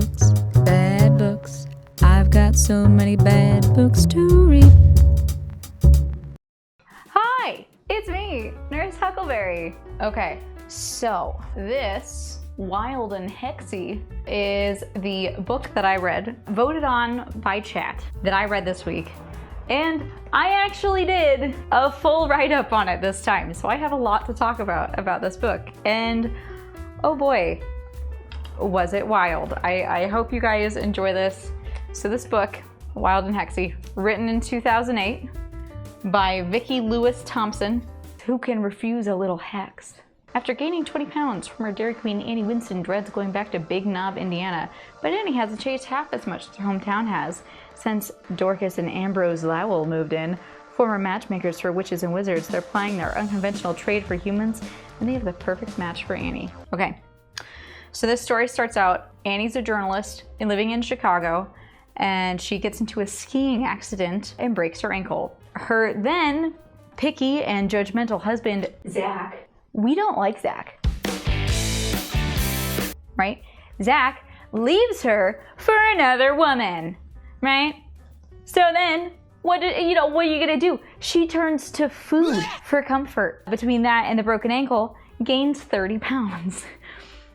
books, bad books. I've got so many bad books to read. Hi, it's me, Nurse Huckleberry. Okay, so this Wild and Hexy is the book that I read, voted on by chat, that I read this week. And I actually did a full write-up on it this time, so I have a lot to talk about this book. And oh boy, was it wild. I hope you guys enjoy this. So this book, Wild and Hexy, written in 2008 by Vicki Lewis Thompson. Who can refuse a little hex? After gaining 20 pounds from her Dairy Queen, Annie Winston dreads going back to Big Knob, Indiana. But Annie hasn't changed half as much as her hometown has since Dorcas and Ambrose Lowell moved in. Former matchmakers for witches and wizards, they're plying their unconventional trade for humans, and they have the perfect match for Annie. Okay, so this story starts out, Annie's a journalist and living in Chicago, and she gets into a skiing accident and breaks her ankle. Her then picky and judgmental husband, Zach, we don't like Zach, right? Zach leaves her for another woman, right? So then, what are you gonna do? She turns to food for comfort. Between that and the broken ankle, gains 30 pounds,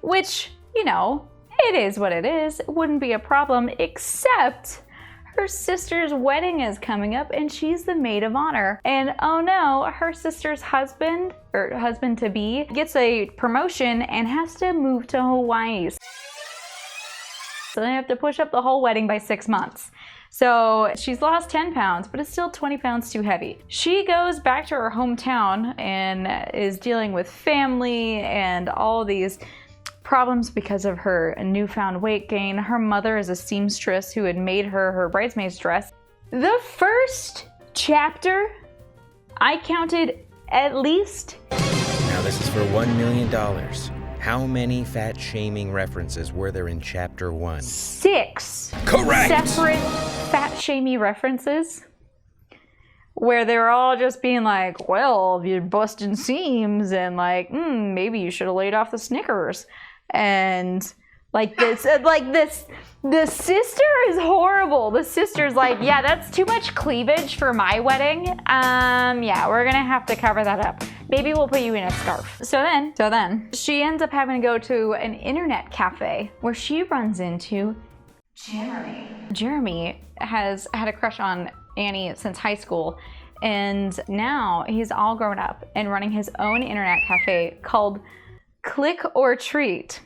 which, it is what it is. It wouldn't be a problem, except her sister's wedding is coming up and she's the maid of honor. And oh no, her sister's husband, or husband-to-be, gets a promotion and has to move to Hawaii. So they have to push up the whole wedding by 6 months. So she's lost 10 pounds, but it's still 20 pounds too heavy. She goes back to her hometown and is dealing with family and all these problems because of her newfound weight gain. Her mother is a seamstress who had made her bridesmaid's dress. The first chapter, I counted at least... Now this is for $1 million. How many fat-shaming references were there in chapter 1? 6 Correct! Separate fat-shamey references where they're all just being like, well, you're busting seams, and like, maybe you should have laid off the Snickers. And the sister is horrible. The sister's like, yeah, that's too much cleavage for my wedding. Yeah, we're gonna have to cover that up. Maybe we'll put you in a scarf. So then, she ends up having to go to an internet cafe where she runs into Jeremy. Jeremy has had a crush on Annie since high school, and now he's all grown up and running his own internet cafe called Click or Treat.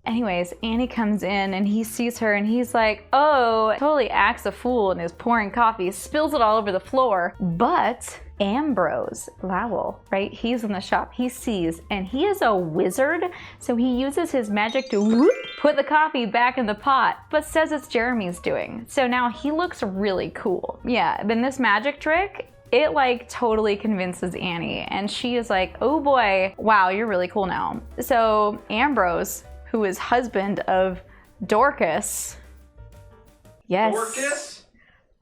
Anyways, Annie comes in and he sees her and he's like, oh, totally acts a fool and is pouring coffee, spills it all over the floor. But Ambrose Lowell, right? He's in the shop, he sees, and he is a wizard. So he uses his magic to put the coffee back in the pot, but says it's Jeremy's doing. So now he looks really cool. Yeah, then this magic trick, it totally convinces Annie, and she is like, oh boy, wow, you're really cool now. So Ambrose, who is husband of Dorcas, yes,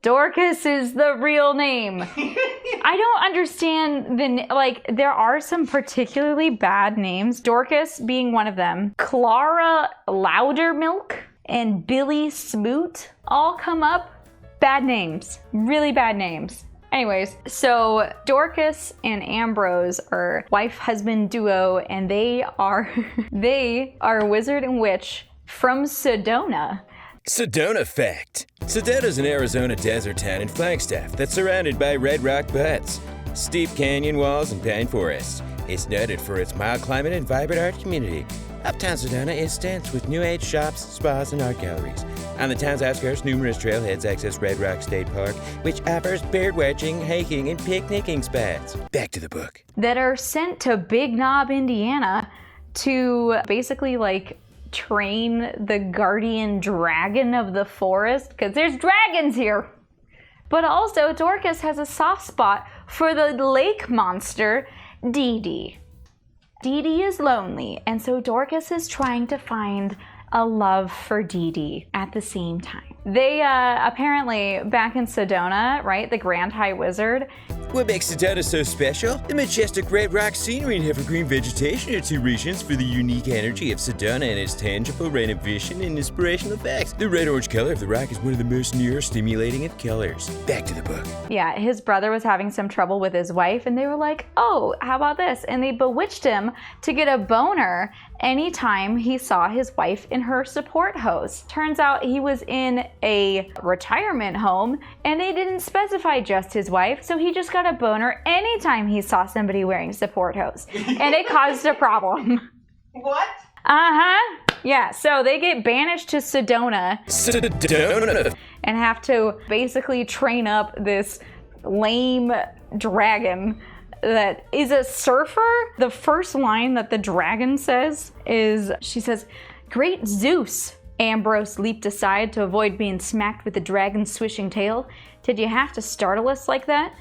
Dorcas is the real name. I don't understand there are some particularly bad names, Dorcas being one of them. Clara Loudermilk and Billy Smoot all come up, bad names, really bad names. Anyways, so Dorcas and Ambrose are wife-husband duo, and they are a wizard and witch from Sedona. Sedona fact. Sedona's an Arizona desert town in Flagstaff that's surrounded by red rock buttes, steep canyon walls, and pine forests. It's noted for its mild climate and vibrant art community. Uptown Sedona is dense with new age shops, spas, and art galleries. On the town's outskirts, numerous trailheads access Red Rock State Park, which offers bird watching, hiking, and picnicking spots. Back to the book. That are sent to Big Knob, Indiana to basically train the guardian dragon of the forest, because there's dragons here. But also, Dorcas has a soft spot for the lake monster, Dee Dee. Dee Dee is lonely, and so Dorcas is trying to find a love for Dee Dee at the same time. They apparently, back in Sedona, right, the Grand High Wizard, What makes Sedona so special? The majestic red rock scenery and evergreen vegetation are two reasons for the unique energy of Sedona and its tangible renovation and inspirational effects. The red-orange color of the rock is one of the most neuro-stimulating of colors. Back to the book. Yeah, his brother was having some trouble with his wife, and they were like, oh, how about this? And they bewitched him to get a boner anytime he saw his wife in her support hose. Turns out he was in a retirement home, and they didn't specify just his wife, so he just got a boner anytime he saw somebody wearing support hose. And it caused a problem. What? Uh-huh. Yeah, so they get banished to Sedona Sedona. and have to basically train up this lame dragon that is a surfer. The first line that the dragon says is, she says, "Great Zeus." Ambrose leaped aside to avoid being smacked with the dragon's swishing tail. Did you have to startle us like that?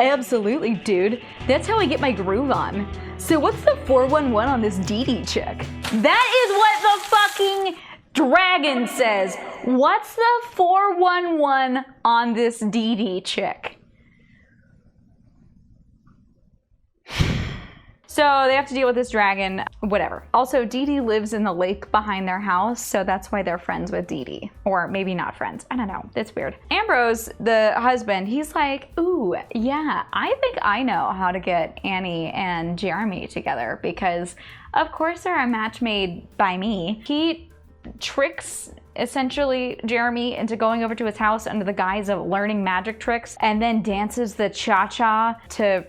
Absolutely, dude. That's how I get my groove on. So what's the 411 on this Dee Dee chick? That is what the fucking dragon says. What's the 411 on this Dee Dee chick? So they have to deal with this dragon, whatever. Also, Dee Dee lives in the lake behind their house, so that's why they're friends with Dee Dee. Or maybe not friends, I don't know, it's weird. Ambrose, the husband, he's like, ooh, yeah, I think I know how to get Annie and Jeremy together because of course they're a match made by me. He tricks essentially Jeremy into going over to his house under the guise of learning magic tricks and then dances the cha-cha to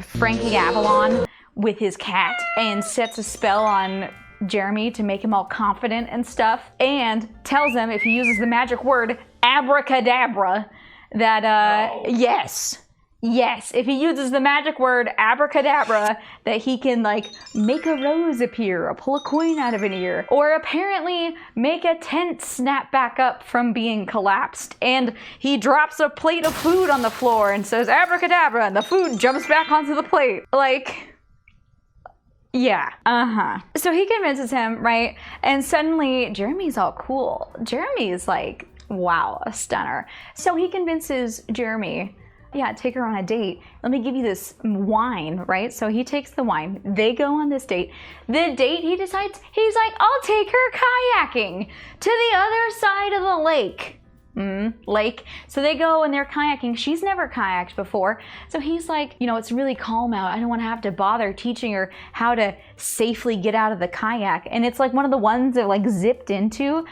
Frankie Avalon with his cat and sets a spell on Jeremy to make him all confident and stuff, and tells him if he uses the magic word abracadabra that yes, if he uses the magic word abracadabra that he can like make a rose appear or pull a coin out of an ear, or apparently make a tent snap back up from being collapsed, and he drops a plate of food on the floor and says abracadabra and the food jumps back onto the plate. Like, yeah, So he convinces him, right? And suddenly Jeremy's all cool. Jeremy's like, wow, a stunner. So he convinces Jeremy, yeah, take her on a date. Let me give you this wine, right? So he takes the wine. They go on this date. The date, he decides, he's like, I'll take her kayaking to the other side of the lake. Lake. So they go and they're kayaking. She's never kayaked before. So he's like, you know, it's really calm out. I don't want to have to bother teaching her how to safely get out of the kayak. And it's like one of the ones that like zipped into.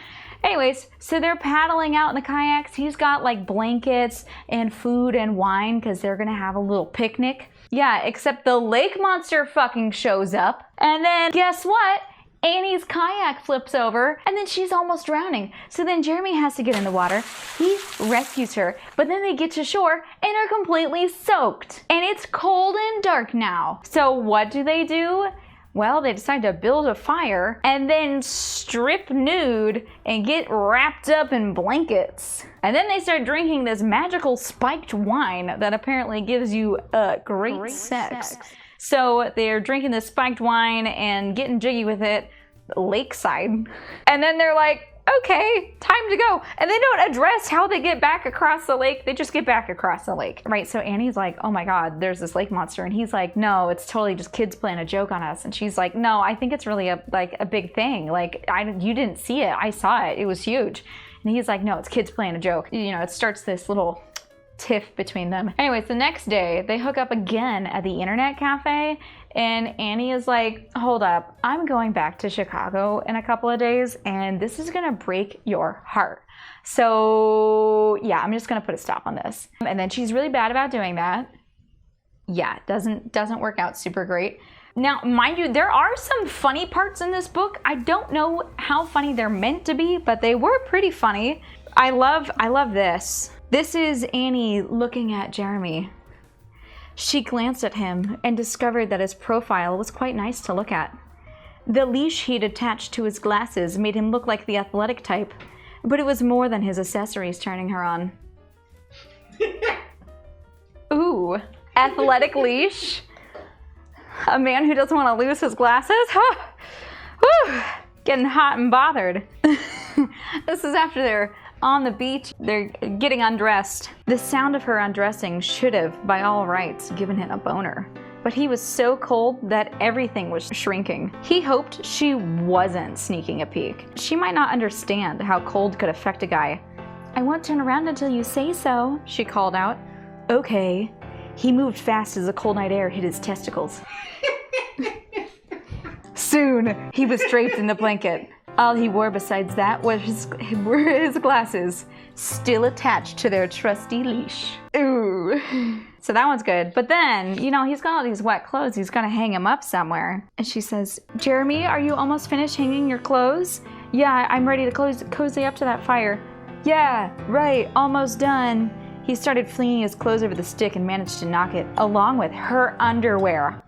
Anyways, so they're paddling out in the kayaks. He's got like blankets and food and wine because they're going to have a little picnic. Yeah, except the lake monster fucking shows up. And then guess what? Annie's kayak flips over and then she's almost drowning. So then Jeremy has to get in the water. He rescues her, but then they get to shore and are completely soaked. And it's cold and dark now. So what do? Well, they decide to build a fire and then strip nude and get wrapped up in blankets. And then they start drinking this magical spiked wine that apparently gives you great sex. So they're drinking this spiked wine and getting jiggy with it lakeside. And then they're like, okay, time to go. And they don't address how they get back across the lake. They just get back across the lake, right? So Annie's like, oh my God, there's this lake monster. And he's like, no, it's totally just kids playing a joke on us. And she's like, no, I think it's really a big thing. Like, you didn't see it. I saw it. It was huge. And he's like, no, it's kids playing a joke. You know, it starts this little tiff between them. Anyways, the next day they hook up again at the internet cafe and Annie is like, hold up, I'm going back to Chicago in a couple of days and this is gonna break your heart. So yeah, I'm just gonna put a stop on this. And then she's really bad about doing that. Yeah, doesn't work out super great. Now, mind you, there are some funny parts in this book. I don't know how funny they're meant to be, but they were pretty funny. I love this. This is Annie looking at Jeremy. She glanced at him and discovered that his profile was quite nice to look at. The leash he'd attached to his glasses made him look like the athletic type, but it was more than his accessories turning her on. Ooh, athletic leash? A man who doesn't want to lose his glasses? Huh. Whew. Getting hot and bothered. This is after their on the beach. They're getting undressed. The sound of her undressing should have, by all rights, given him a boner. But he was so cold that everything was shrinking. He hoped she wasn't sneaking a peek. She might not understand how cold could affect a guy. "I won't turn around until you say so," she called out. "Okay." He moved fast as the cold night air hit his testicles. Soon, he was draped in the blanket. All he wore besides that were his glasses, still attached to their trusty leash. Ooh. So that one's good. But then, you know, he's got all these wet clothes. He's gonna hang them up somewhere. And she says, "Jeremy, are you almost finished hanging your clothes?" "Yeah, I'm ready to cozy up to that fire." "Yeah, right, almost done." He started flinging his clothes over the stick and managed to knock it, along with her underwear,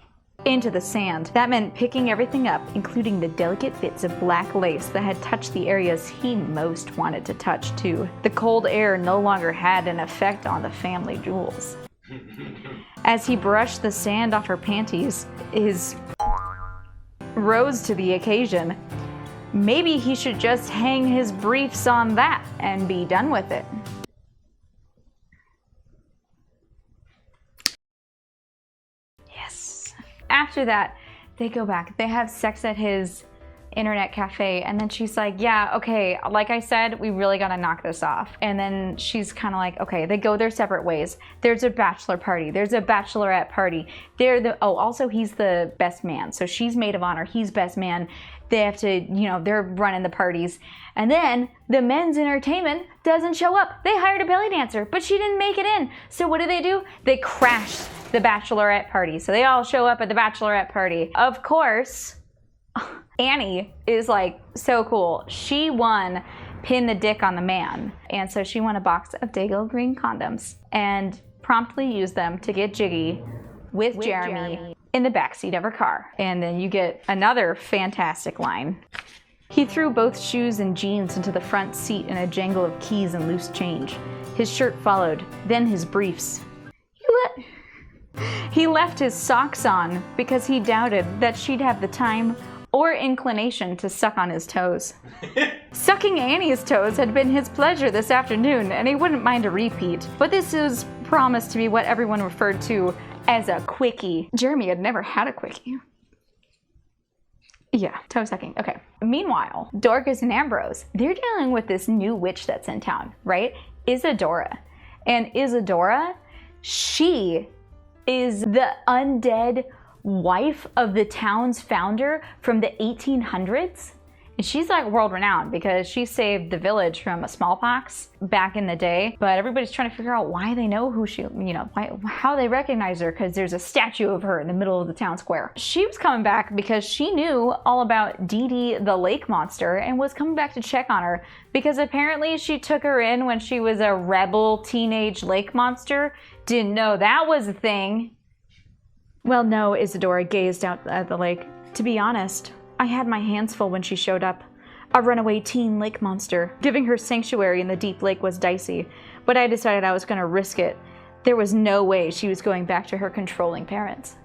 into the sand. That meant picking everything up, including the delicate bits of black lace that had touched the areas he most wanted to touch too. The cold air no longer had an effect on the family jewels. As he brushed the sand off her panties, his rose to the occasion. Maybe he should just hang his briefs on that and be done with it. After that, they go back. They have sex at his internet cafe, and then she's like, "Yeah, okay, like I said, we really gotta knock this off." And then she's kind of like, okay, they go their separate ways. There's a bachelor party. There's a bachelorette party. Also he's the best man. So she's maid of honor. He's best man. They have to, you know, they're running the parties. And then the men's entertainment doesn't show up. They hired a belly dancer, but she didn't make it in. So what do? They crash the bachelorette party. So they all show up at the bachelorette party. Of course, Annie is like so cool. She won Pin the Dick on the Man. And so she won a box of Dago green condoms and promptly used them to get jiggy with Jeremy in the backseat of her car. And then you get another fantastic line. He threw both shoes and jeans into the front seat in a jangle of keys and loose change. His shirt followed, then his briefs. He left his socks on because he doubted that she'd have the time or inclination to suck on his toes. Sucking Annie's toes had been his pleasure this afternoon, and he wouldn't mind a repeat. But this is promised to be what everyone referred to as a quickie. Jeremy had never had a quickie. Yeah, toe sucking. Okay. Meanwhile, Dorcas and Ambrose, they're dealing with this new witch that's in town, right? Isadora. And Isadora, she is the undead wife of the town's founder from the 1800s. And she's like world renowned because she saved the village from a smallpox back in the day. But everybody's trying to figure out why they know who she, how they recognize her, because there's a statue of her in the middle of the town square. She was coming back because she knew all about Dee Dee the lake monster and was coming back to check on her because apparently she took her in when she was a rebel teenage lake monster. Didn't know that was a thing. Well, no, Isadora gazed out at the lake. To be honest, I had my hands full when she showed up. A runaway teen lake monster. Giving her sanctuary in the deep lake was dicey, but I decided I was going to risk it. There was no way she was going back to her controlling parents.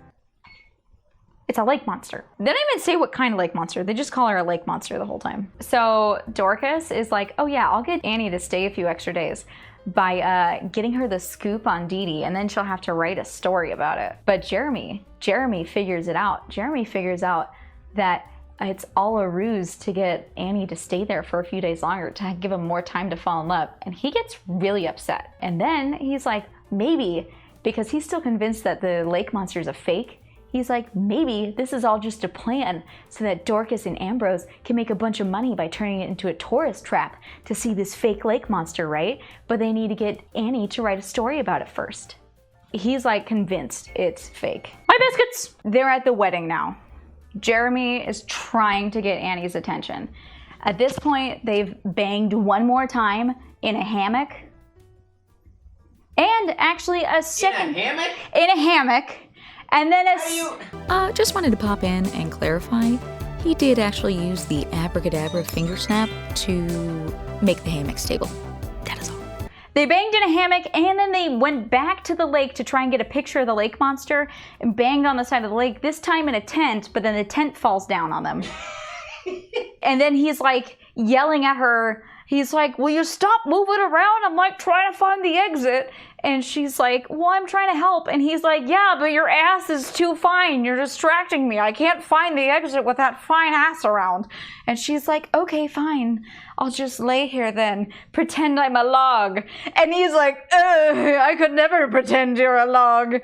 It's a lake monster. They don't even say what kind of lake monster. They just call her a lake monster the whole time. So Dorcas is like, oh yeah, I'll get Annie to stay a few extra days by getting her the scoop on Dee Dee, and then she'll have to write a story about it. But Jeremy figures it out. Jeremy figures out that it's all a ruse to get Annie to stay there for a few days longer, to give him more time to fall in love. And he gets really upset. And then he's like, maybe, because he's still convinced that the lake monster is a fake, he's like, maybe this is all just a plan so that Dorcas and Ambrose can make a bunch of money by turning it into a tourist trap to see this fake lake monster, right? But they need to get Annie to write a story about it first. He's like convinced it's fake. My biscuits! They're at the wedding now. Jeremy is trying to get Annie's attention. At this point, they've banged one more time in a hammock. And actually a second... In a hammock? In a hammock. And then just wanted to pop in and clarify. He did actually use the abracadabra finger snap to make the hammock stable. That is all. They banged in a hammock, and then they went back to the lake to try and get a picture of the lake monster and banged on the side of the lake, this time in a tent, but then the tent falls down on them. And then he's like yelling at her. he's like, will you stop moving around? I'm like trying to find the exit. And she's like, well, I'm trying to help. And he's like, yeah, but your ass is too fine. You're distracting me. I can't find the exit with that fine ass around. And she's like, okay, fine. I'll just lay here then. Pretend I'm a log. And he's like, I could never pretend you're a log.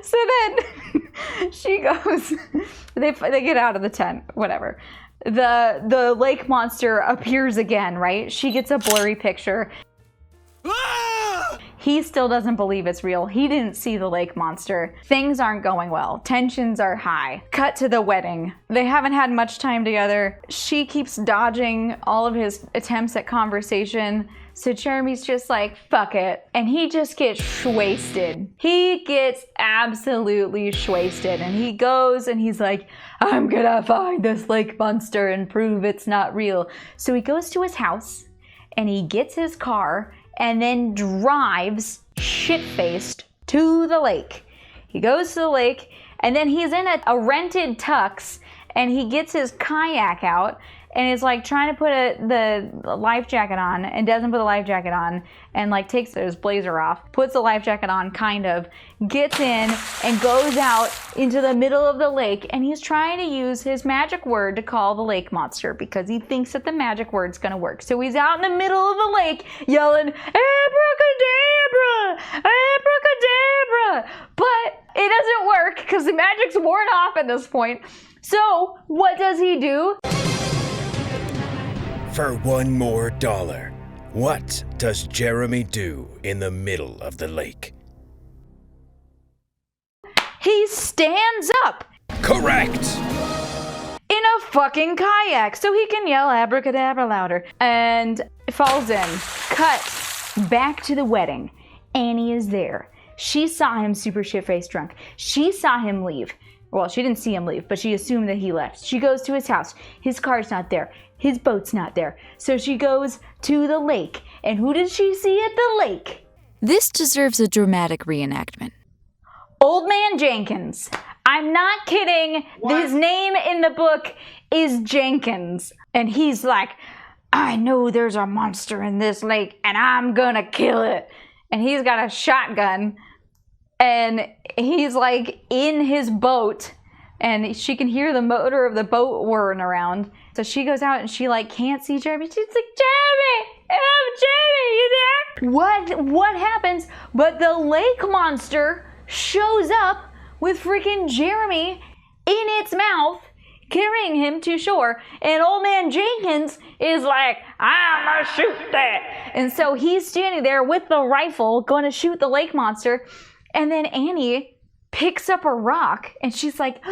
So then she goes, they get out of the tent, whatever. The lake monster appears again, right? She gets a blurry picture. He still doesn't believe it's real. He didn't see the lake monster. Things aren't going well. Tensions are high. Cut to the wedding. They haven't had much time together. She keeps dodging all of his attempts at conversation. So Jeremy's just like, fuck it. And he just gets wasted. He gets absolutely wasted. And he goes and he's like, I'm gonna find this lake monster and prove it's not real. So he goes to his house and he gets his car and then drives shit-faced to the lake. He goes to the lake and then he's in a rented tux and he gets his kayak out and is like trying to put the life jacket on and doesn't put the life jacket on and like takes his blazer off, puts the life jacket on kind of, gets in and goes out into the middle of the lake and he's trying to use his magic word to call the lake monster because he thinks that the magic word's gonna work. So he's out in the middle of the lake yelling, abracadabra, abracadabra, but it doesn't work because the magic's worn off at this point. So what does he do? For $1 more, what does Jeremy do in the middle of the lake? He stands up. Correct! In a fucking kayak, so he can yell abracadabra louder. And falls in. Cut back to the wedding. Annie is there. She saw him super shit-faced drunk. She saw him leave. Well, she didn't see him leave, but she assumed that he left. She goes to his house. His car's not there. His boat's not there. So she goes to the lake. And who did she see at the lake? This deserves a dramatic reenactment. Old Man Jenkins. I'm not kidding. What? His name in the book is Jenkins. And he's like, I know there's a monster in this lake and I'm gonna kill it. And he's got a shotgun. And he's like in his boat and she can hear the motor of the boat whirring around. So she goes out and she like can't see Jeremy. She's like, Jeremy, Jeremy, you there? What happens? But the lake monster shows up with freaking Jeremy in its mouth, carrying him to shore. And Old Man Jenkins is like, I'm gonna shoot that. And so he's standing there with the rifle going to shoot the lake monster. And then Annie picks up a rock and she's like,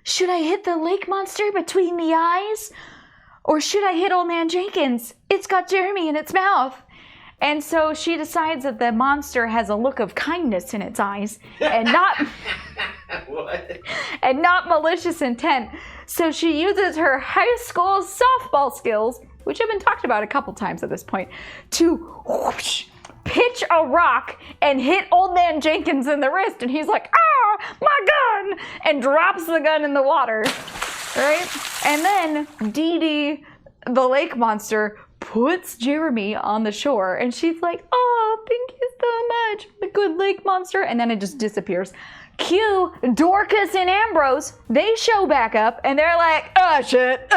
should I hit the lake monster between the eyes? Or should I hit Old Man Jenkins? It's got Jeremy in its mouth. And so she decides that the monster has a look of kindness in its eyes and not and not malicious intent. So she uses her high school softball skills, which have been talked about a couple times at this point, to whoosh, pitch a rock and hit Old Man Jenkins in the wrist. And he's like, ah, my gun! And drops the gun in the water, right? And then Dee Dee, the lake monster, puts Jeremy on the shore. And she's like, oh, thank you so much, the good lake monster. And then it just disappears. Cue Dorcas and Ambrose. They show back up and they're like, oh shit,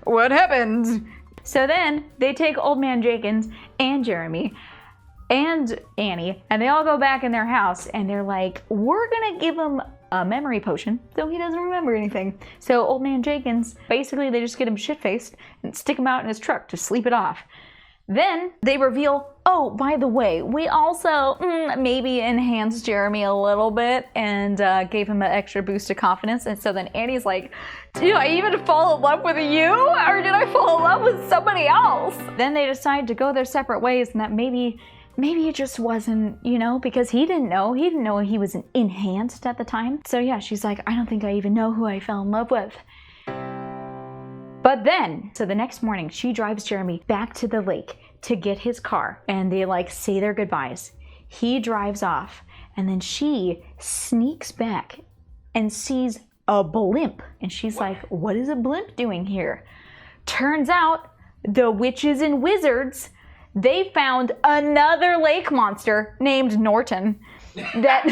what happened? So then they take Old Man Jenkins and Jeremy and Annie, and they all go back in their house, and they're like, we're gonna give him a memory potion so he doesn't remember anything. So Old Man Jenkins, basically they just get him shit-faced and stick him out in his truck to sleep it off. Then they reveal, oh, by the way, we also maybe enhanced Jeremy a little bit and gave him an extra boost of confidence. And so then Annie's like, did I even fall in love with you? Or did I fall in love with somebody else? Then they decide to go their separate ways and that maybe it just wasn't, because he didn't know he was enhanced at the time. So yeah, she's like, I don't think I even know who I fell in love with. But then, so the next morning, she drives Jeremy back to the lake to get his car, and they say their goodbyes. He drives off, and then she sneaks back and sees a blimp. And she's like, what is a blimp doing here? Turns out the witches and wizards, they found another lake monster named Norton that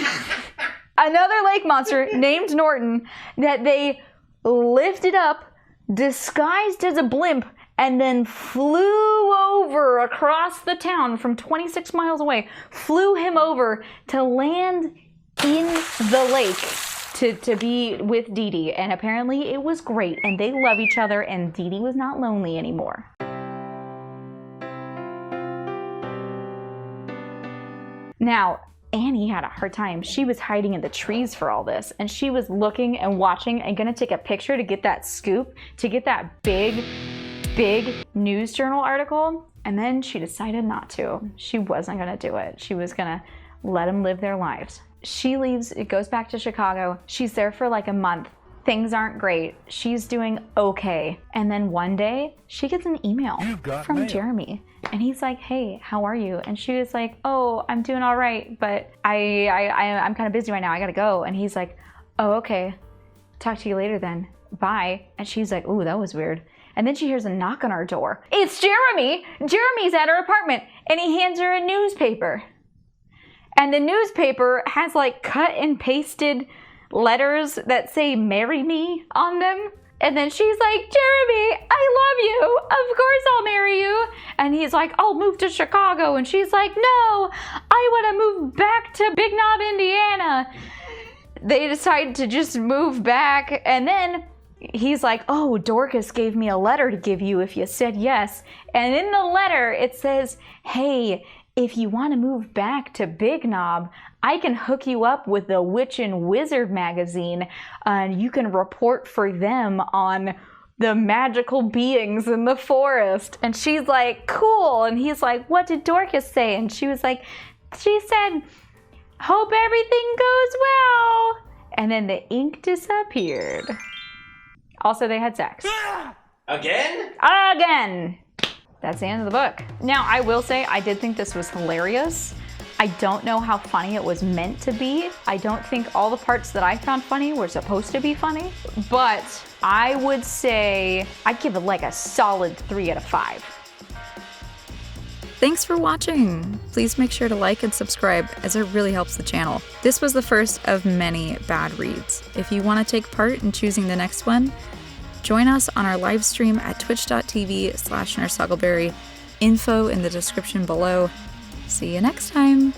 they lifted up, disguised as a blimp, and then flew over across the town from 26 miles away, flew him over to land in the lake to be with Dee Dee. And apparently it was great, and they love each other, and Dee Dee was not lonely anymore. Now, Annie had a hard time. She was hiding in the trees for all this, and she was looking and watching and gonna take a picture to get that scoop, to get that big news journal article, and then she decided not to. She wasn't gonna do it. She was gonna let them live their lives. She leaves, it goes back to Chicago. She's there for like a month. Things aren't great. She's doing okay. And then one day, she gets an email from Jeremy. And he's like, hey, how are you? And she was like, oh, I'm doing all right, but I'm kind of busy right now. I gotta go. And he's like, oh, okay. Talk to you later then. Bye. And she's like, ooh, that was weird. And then she hears a knock on her door. It's Jeremy! Jeremy's at her apartment, and he hands her a newspaper. And the newspaper has like cut and pasted letters that say marry me on them. And then she's like, Jeremy, I love you. Of course I'll marry you. And he's like, I'll move to Chicago. And she's like, no, I want to move back to Big Knob, Indiana. They decide to just move back. And then he's like, oh, Dorcas gave me a letter to give you if you said yes. And in the letter, it says, hey, if you want to move back to Big Knob, I can hook you up with the Witch and Wizard magazine, and you can report for them on the magical beings in the forest. And she's like, cool. And he's like, what did Dorcas say? And she was like, she said, hope everything goes well. And then the ink disappeared. Also, they had sex. Again? Again. That's the end of the book. Now, I will say I did think this was hilarious. I don't know how funny it was meant to be. I don't think all the parts that I found funny were supposed to be funny, but I would say I'd give it like a solid 3 out of 5. Thanks for watching. Please make sure to like and subscribe, as it really helps the channel. This was the first of many bad reads. If you want to take part in choosing the next one, join us on our live stream at twitch.tv/nursehuckleberry. Info in the description below. See you next time.